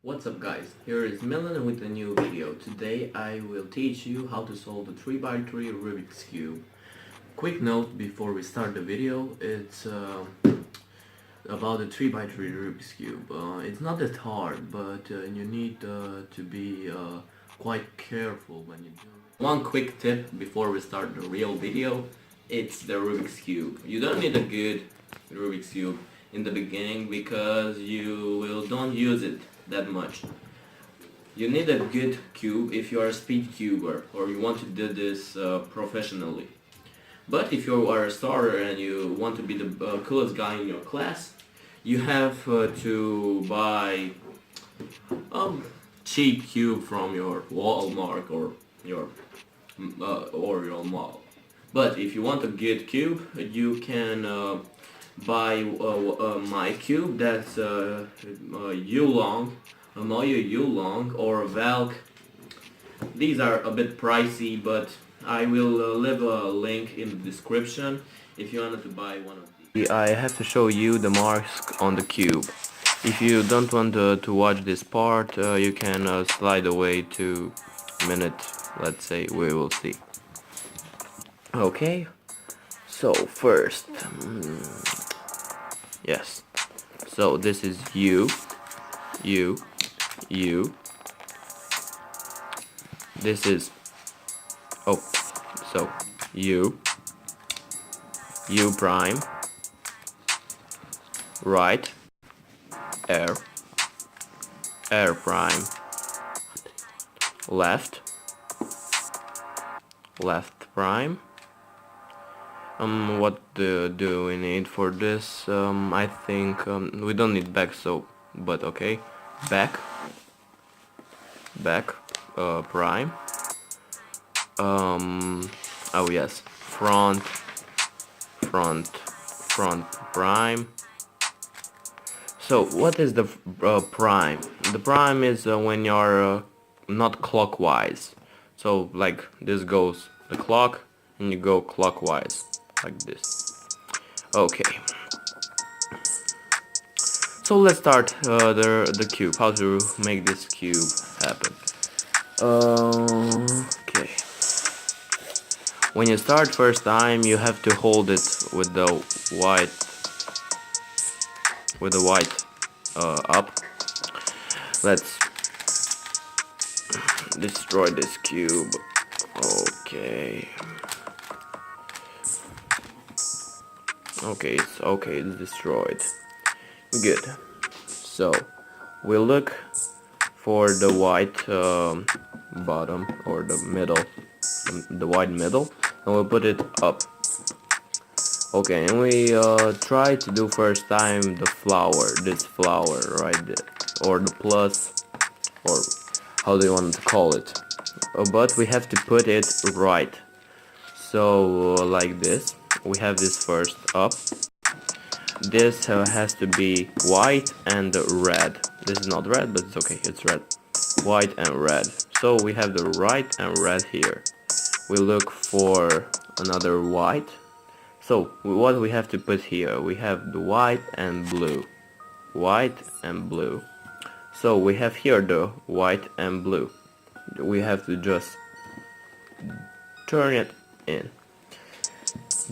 What's up guys, here is Milan with a new video. Today I will teach you how to solve the 3x3 Rubik's Cube. Quick note before we start the video, it's about the 3x3 Rubik's Cube. It's not that hard, but you need to be quite careful when you do it. One quick tip before we start the real video, it's the Rubik's Cube. You don't need a good Rubik's Cube in the beginning because you don't use it that much. You need a good cube if you are a speed cuber or you want to do this professionally. But if you are a starter and you want to be the coolest guy in your class, you have to buy a cheap cube from your Walmart or your mall. But if you want a good cube, you can buy my cube that's U-long, a Moyo U-long or a Valk. These are a bit pricey, but I will leave a link in the description if you wanted to buy one of these. I have to show you the marks on the cube. If you don't want to watch this part, you can slide away to minute, let's say, we will see. Okay, so first, yes, so this is U. This is, so U prime, right, R prime, left prime. What do we need for this? I think we don't need back, so, but okay, back prime. Oh yes, front prime. So what is the prime? The prime is when you're not clockwise. So like this goes the clock and you go clockwise like this. Okay. So let's start the cube. How to make this cube happen? Okay. When you start first time, you have to hold it with the white up. Let's destroy this cube. Okay. Okay, it's destroyed. Good. So we look for the white bottom or the middle, the white middle, and we'll put it up. Okay, and we try to do first time the flower, this flower right there, or the plus, or how do you want to call it? But we have to put it right. So like this, we have this first up. This has to be white and red. This is not red, but it's okay, it's red. White and red. So we have the white and red here. We look for another white. So what we have to put here? We have the white and blue. White and blue. So we have here the white and blue. We have to just turn it in.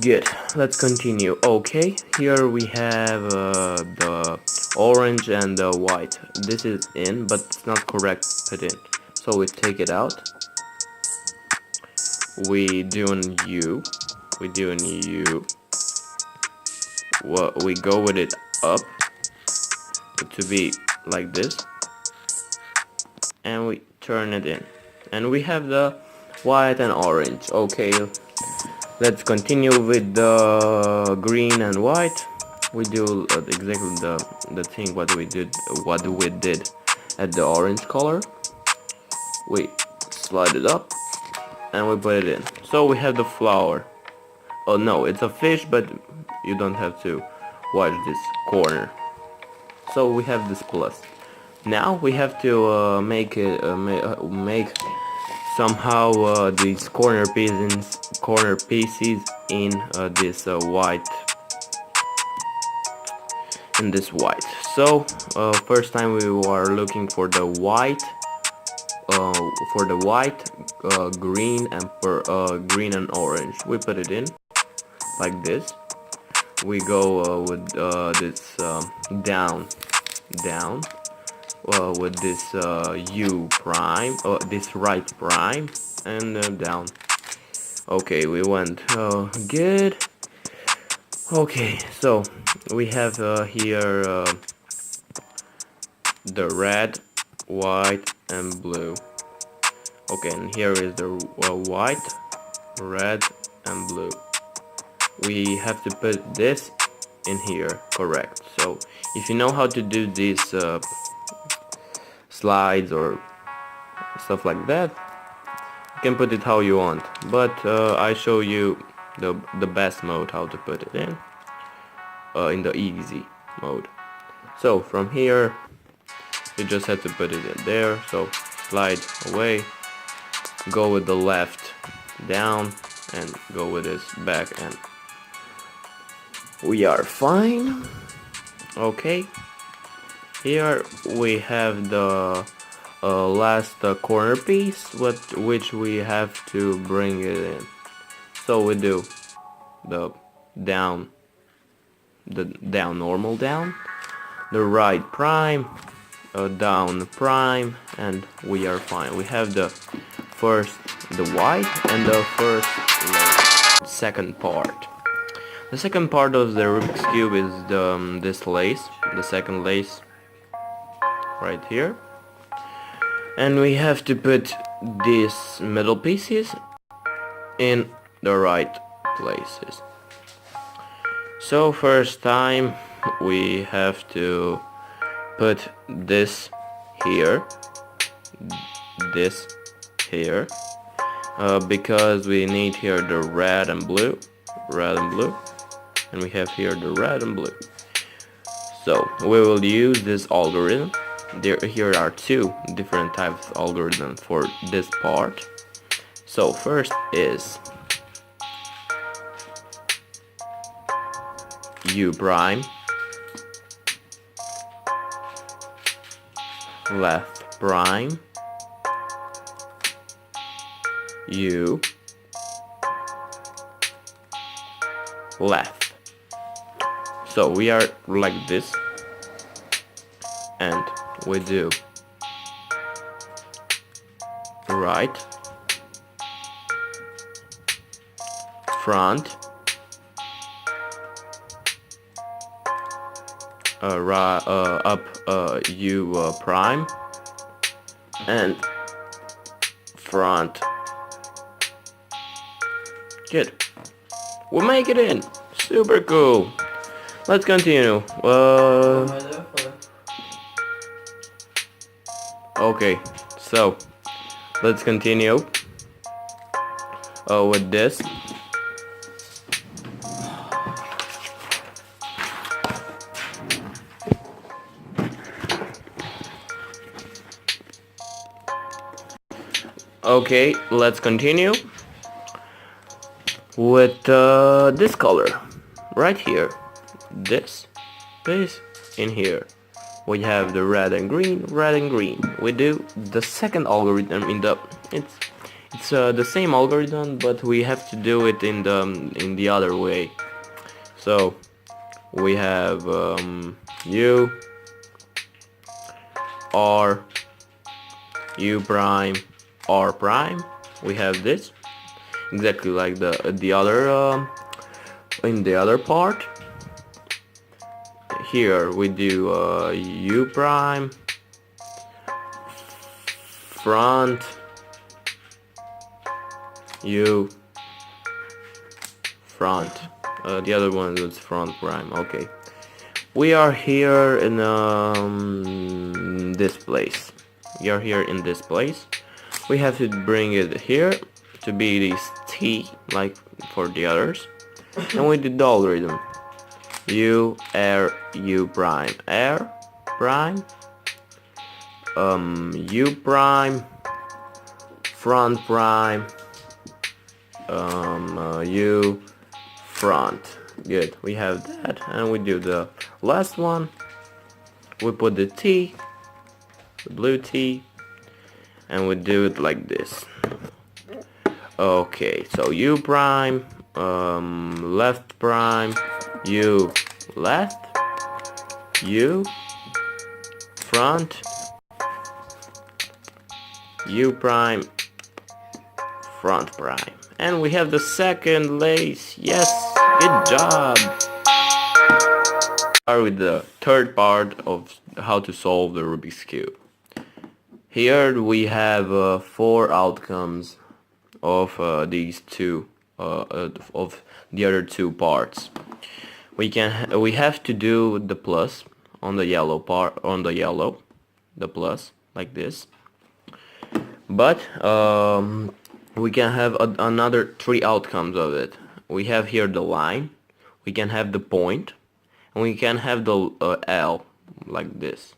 Good, let's continue. Okay, here we have the orange and the white. This is in, but it's not correct put in. So we take it out. We do an U. Well, we go with it up to be like this. And we turn it in. And we have the white and orange. Okay. Let's continue with the green and white. We do exactly the thing what we did at the orange color. We slide it up and we put it in. So we have the flower. Oh no, it's a fish, but you don't have to watch this corner. So we have this plus. Now we have to make somehow these corner pieces in this white in this white. So first time we are looking for the white, green and green and orange. We put it in like this. We go with this down with this U prime, this right prime, and down. Okay, we went good. Okay, so we have here the red, white, and blue. Okay, and here is the white, red, and blue. We have to put this in here, correct. So if you know how to do these slides or stuff like that, you can put it how you want, but I show you the best mode how to put it in the easy mode. So from here you just have to put it in there. So slide away, go with the left down, and go with this back, and we are fine. Okay, here we have the last corner piece which we have to bring it in. So we do the down, normal down, the right prime, down prime, and we are fine. We have the white and the second part. The second part of the Rubik's Cube is this lace, the second lace right here. And we have to put these middle pieces in the right places. So first time we have to put this here, because we need here the red and blue, and we have here the red and blue. So we will use this algorithm. Here are two different types of algorithm for this part. So first is U prime, left prime, U, left. So we are like this, and we do right, front, up U prime, and front. Good. We make it in. Super cool. Let's continue. Okay, so let's continue with this. Okay, let's continue with this color right here. This in here. We have the red and green. We do the second algorithm in the it's the same algorithm, but we have to do it in the other way. So we have U, R, U prime, R prime. We have this exactly like the other in the other part. Here we do U prime, front, U, front. The other one is front prime. Okay, we are here in this place. We are here in this place. We have to bring it here to be this T like for the others, and we did the algorithm. U, R, U prime, R prime, U prime, front prime, U, front. Good, we have that, and we do the Last one, we put the T, the blue T, and we do it like this. Okay, so U prime, left prime, U left, U front, U prime, front prime. And we have the second lace. Yes, good job. Start with the third part of how to solve the Rubik's Cube. Here we have 4 outcomes of these two of the other 2 parts. We have to do the plus on the yellow part, the plus like this. But we can have another 3 outcomes of it. We have here the line, we can have the point, and we can have the L like this,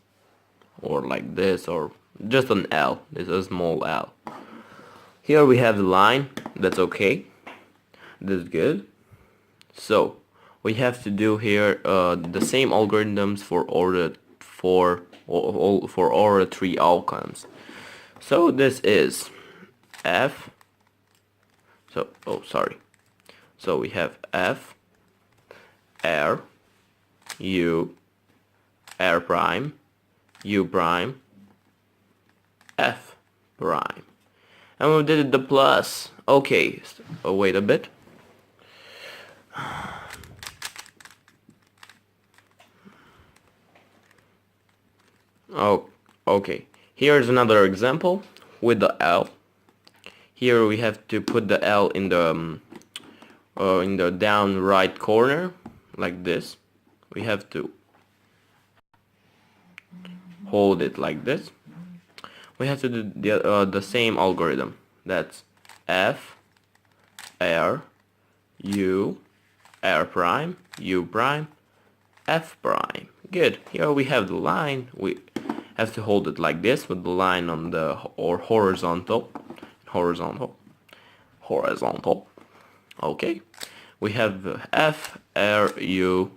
or like this, or just an L. This is a small L. Here we have the line. That's okay. That's good. So we have to do here the same algorithms for all the 3 outcomes. So this is F. So we have F, R, U, R prime, U prime, F prime. And we did the plus. Okay, wait a bit. Oh, okay. Here's another example with the L. Here we have to put the L in the down right corner, like this. We have to hold it like this. We have to do the same algorithm. That's F, R, U, R prime, U prime, F prime. Good. Here we have the line. We have to hold it like this with the line on the horizontal. Okay. We have F, R, U,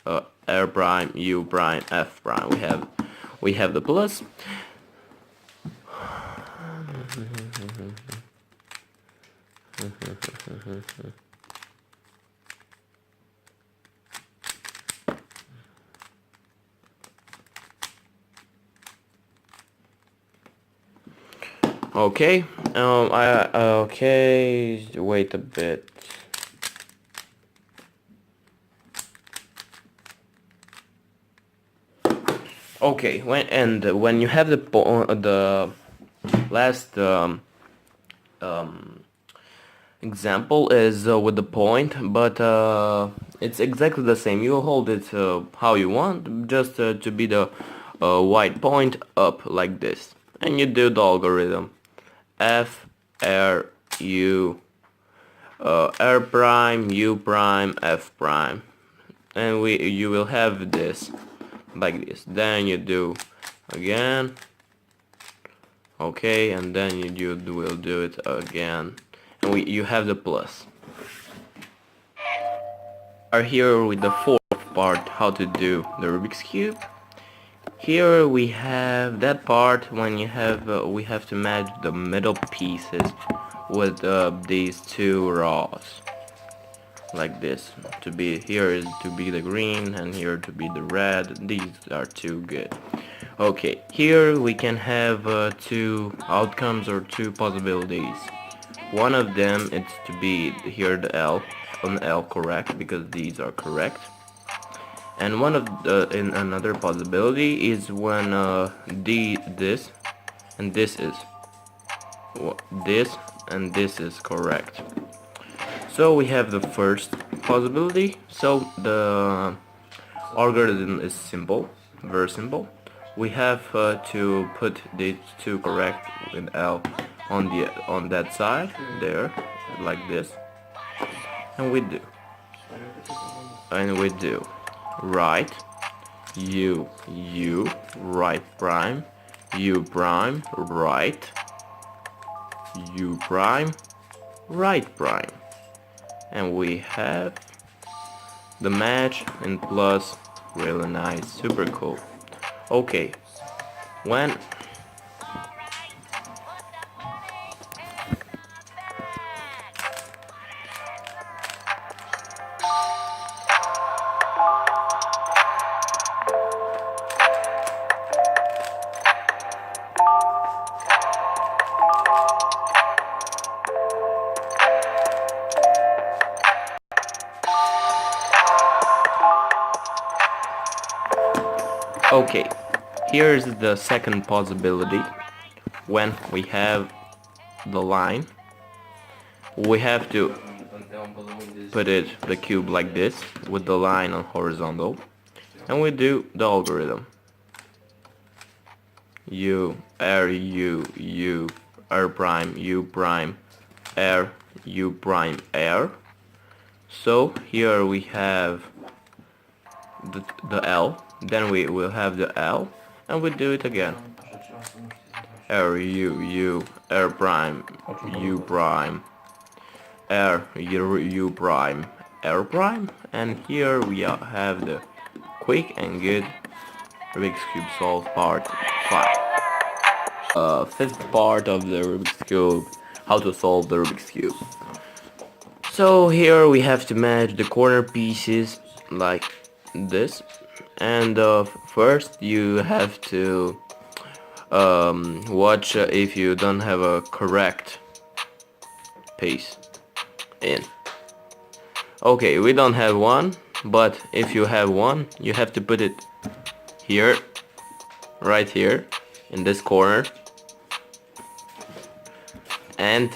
R prime, U prime, F prime. We have the plus. Okay. Okay. Wait a bit. Okay. When you have the last example is with the point, but it's exactly the same. You hold it how you want, just to be the white point up like this, and you do the algorithm. F, R, U, R prime, U prime, F prime, and you will have this like this. Then you do again, okay, and then you will do it again, and you have the plus. Are here with the 4th part, how to do the Rubik's Cube. Here we have that part when you have we have to match the middle pieces with these 2 rows like this. Here is to be the green, and here to be the red. These are 2 good. Okay, here we can have 2 outcomes or 2 possibilities. One of them is to be here the L, an L correct, because these are correct. And in another possibility is when this and this is correct. So we have the first possibility. So the algorithm is simple, very simple. We have to put these 2 correct with L on that side there, like this, and we do right, U, right prime, U prime, right, U prime, right prime, and we have the match and plus Really nice, super cool. Okay, when okay, here's the second possibility. When we have the line, we have to put the cube like this with the line on horizontal, and we do the algorithm. U, R, U, R prime, U prime, R, U prime, R. So here we have the L, then we will have the L, and we do it again. R, U, R prime, U prime, R, U prime, R prime, and here we have the quick and good Rubik's Cube solve part 5. Fifth part of the Rubik's Cube, how to solve the Rubik's Cube. So here we have to match the corner pieces like this, and first you have to watch if you don't have a correct piece in. Okay, we don't have one, but if you have one, you have to put it here, right here, in this corner. And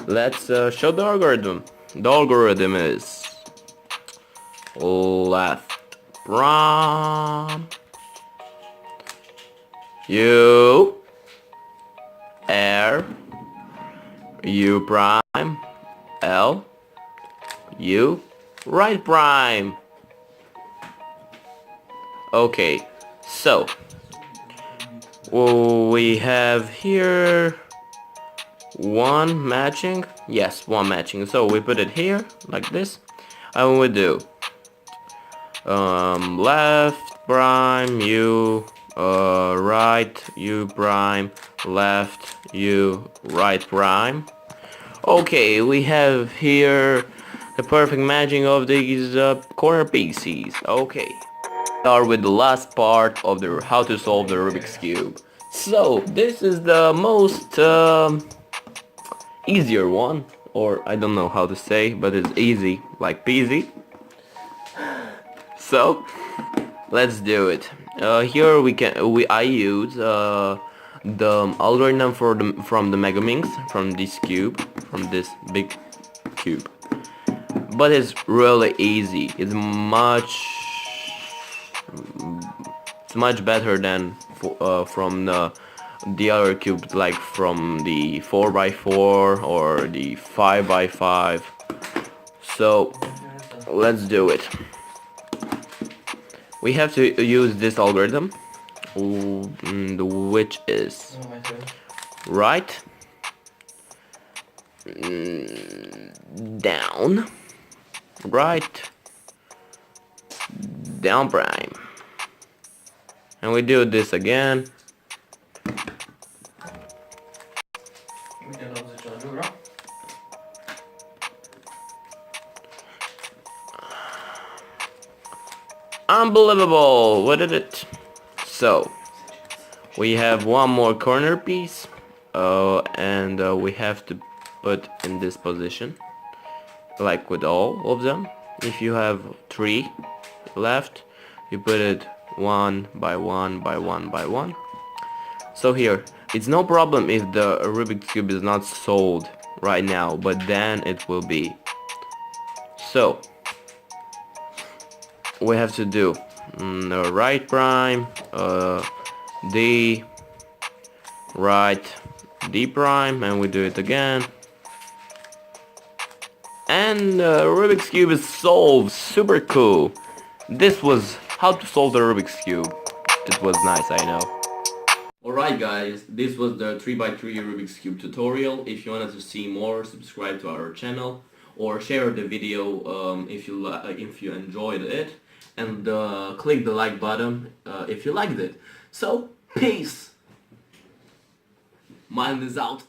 let's show the algorithm. The algorithm is left prime, U, R, U prime, L, U, right prime. Okay, so we have here one matching. Yes, one matching. So we put it here like this, and we do left prime U, right U prime, left U, right prime. Okay, we have here the perfect matching of these corner pieces. Okay, start with the last part of the how to solve the Rubik's Cube. So this is the most easier one, or I don't know how to say, but it's easy, like peasy. So let's do it. Here I use the algorithm from the Megaminx, from this cube, from this big cube. But it's really easy. It's much better than from the other cubes, like from the 4x4 or the 5x5. So let's do it. We have to use this algorithm, which is right, down, right, down prime, and we do this again. Unbelievable! What did it? So we have one more corner piece, and we have to put in this position, like with all of them. If you have 3 left, you put it one by one by one by one. So here, it's no problem if the Rubik's Cube is not solved right now, but then it will be. So we have to do right prime, D, right, D prime, and we do it again. And Rubik's Cube is solved. Super cool. This was how to solve the Rubik's Cube. It was nice, I know. Alright guys, this was the 3x3 Rubik's Cube tutorial. If you wanted to see more, subscribe to our channel or share the video if you enjoyed it. and click the like button if you liked it. So, peace! Mine is out.